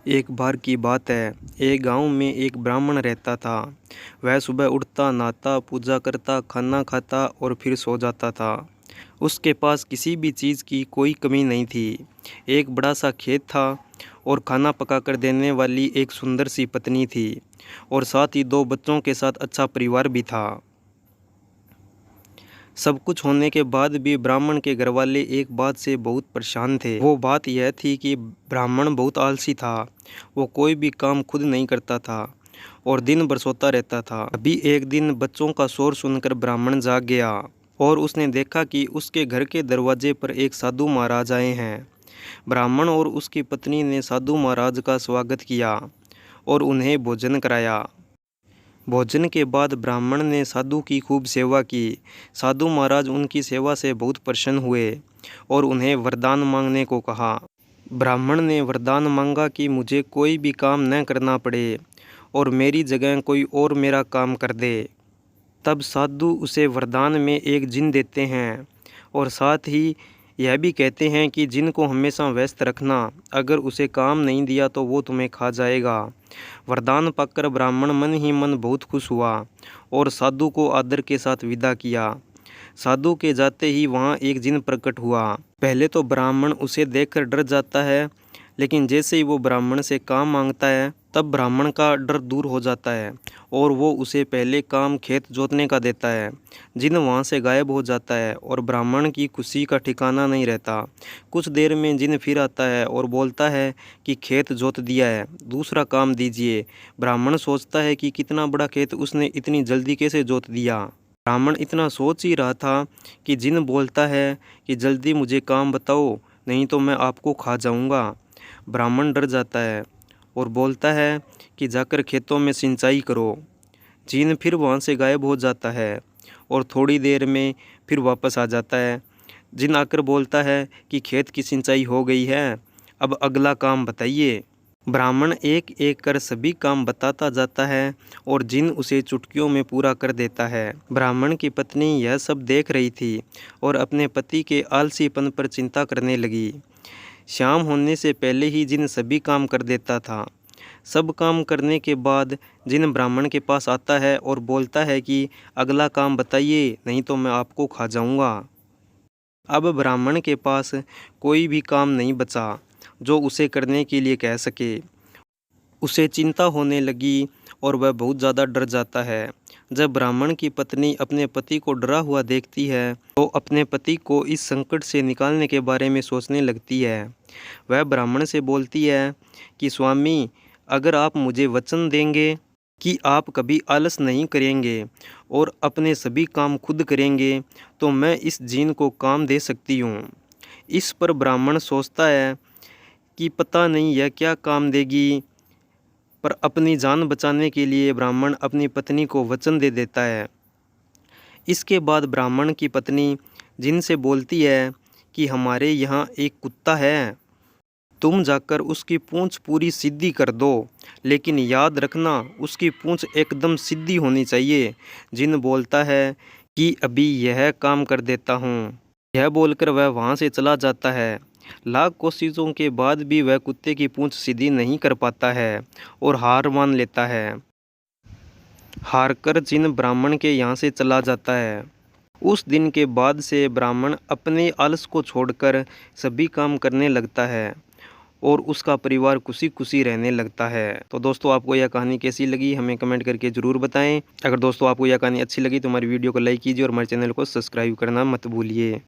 एक बार की बात है, एक गांव में एक ब्राह्मण रहता था। वह सुबह उठता, नहाता, पूजा करता, खाना खाता और फिर सो जाता था। उसके पास किसी भी चीज़ की कोई कमी नहीं थी। एक बड़ा सा खेत था और खाना पकाकर देने वाली एक सुंदर सी पत्नी थी और साथ ही 2 बच्चों के साथ अच्छा परिवार भी था। सब कुछ होने के बाद भी ब्राह्मण के घरवाले एक बात से बहुत परेशान थे। वो बात यह थी कि ब्राह्मण बहुत आलसी था। वो कोई भी काम खुद नहीं करता था और दिन भर सोता रहता था। अभी एक दिन बच्चों का शोर सुनकर ब्राह्मण जाग गया और उसने देखा कि उसके घर के दरवाजे पर एक साधु महाराज आए हैं। ब्राह्मण और उसकी पत्नी ने साधु महाराज का स्वागत किया और उन्हें भोजन कराया। भोजन के बाद ब्राह्मण ने साधु की खूब सेवा की। साधु महाराज उनकी सेवा से बहुत प्रसन्न हुए और उन्हें वरदान मांगने को कहा। ब्राह्मण ने वरदान मांगा कि मुझे कोई भी काम न करना पड़े और मेरी जगह कोई और मेरा काम कर दे। तब साधु उसे वरदान में एक जिन देते हैं और साथ ही यह भी कहते हैं कि जिन को हमेशा व्यस्त रखना, अगर उसे काम नहीं दिया तो वो तुम्हें खा जाएगा। वरदान पाकर ब्राह्मण मन ही मन बहुत खुश हुआ और साधु को आदर के साथ विदा किया। साधु के जाते ही वहाँ एक जिन प्रकट हुआ। पहले तो ब्राह्मण उसे देखकर डर जाता है, लेकिन जैसे ही वो ब्राह्मण से काम मांगता है तब ब्राह्मण का डर दूर हो जाता है और वो उसे पहले काम खेत जोतने का देता है। जिन वहाँ से गायब हो जाता है और ब्राह्मण की खुशी का ठिकाना नहीं रहता। कुछ देर में जिन फिर आता है और बोलता है कि खेत जोत दिया है, दूसरा काम दीजिए। ब्राह्मण सोचता है कि कितना बड़ा खेत उसने इतनी जल्दी कैसे जोत दिया। ब्राह्मण इतना सोच ही रहा था कि जिन बोलता है कि जल्दी मुझे काम बताओ, नहीं तो मैं आपको खा जाऊंगा। ब्राह्मण डर जाता है और बोलता है कि जाकर खेतों में सिंचाई करो। जिन फिर वहाँ से गायब हो जाता है और थोड़ी देर में फिर वापस आ जाता है। जिन आकर बोलता है कि खेत की सिंचाई हो गई है, अब अगला काम बताइए। ब्राह्मण एक एक कर सभी काम बताता जाता है और जिन उसे चुटकियों में पूरा कर देता है। ब्राह्मण की पत्नी यह सब देख रही थी और अपने पति के आलसीपन पर चिंता करने लगी। शाम होने से पहले ही जिन सभी काम कर देता था। सब काम करने के बाद जिन ब्राह्मण के पास आता है और बोलता है कि अगला काम बताइए, नहीं तो मैं आपको खा जाऊंगा। अब ब्राह्मण के पास कोई भी काम नहीं बचा जो उसे करने के लिए कह सके। उसे चिंता होने लगी और वह बहुत ज़्यादा डर जाता है। जब ब्राह्मण की पत्नी अपने पति को डरा हुआ देखती है तो अपने पति को इस संकट से निकालने के बारे में सोचने लगती है। वह ब्राह्मण से बोलती है कि स्वामी, अगर आप मुझे वचन देंगे कि आप कभी आलस नहीं करेंगे और अपने सभी काम खुद करेंगे तो मैं इस जीन को काम दे सकती हूँ। इस पर ब्राह्मण सोचता है कि पता नहीं यह क्या काम देगी, पर अपनी जान बचाने के लिए ब्राह्मण अपनी पत्नी को वचन दे देता है। इसके बाद ब्राह्मण की पत्नी जिन से बोलती है कि हमारे यहाँ एक कुत्ता है, तुम जाकर उसकी पूंछ पूरी सीधी कर दो, लेकिन याद रखना उसकी पूंछ एकदम सीधी होनी चाहिए। जिन बोलता है कि अभी यह काम कर देता हूँ। यह बोलकर वह वहाँ से चला जाता है। लाख कोशिशों के बाद भी वह कुत्ते की पूंछ सीधी नहीं कर पाता है और हार मान लेता है। हार कर जिन ब्राह्मण के यहाँ से चला जाता है। उस दिन के बाद से ब्राह्मण अपने आलस को छोड़कर सभी काम करने लगता है और उसका परिवार खुशी खुशी रहने लगता है। तो दोस्तों, आपको यह कहानी कैसी लगी हमें कमेंट करके ज़रूर बताएं। अगर दोस्तों आपको यह कहानी अच्छी लगी तो हमारी वीडियो को लाइक कीजिए और हमारे चैनल को सब्सक्राइब करना मत भूलिए।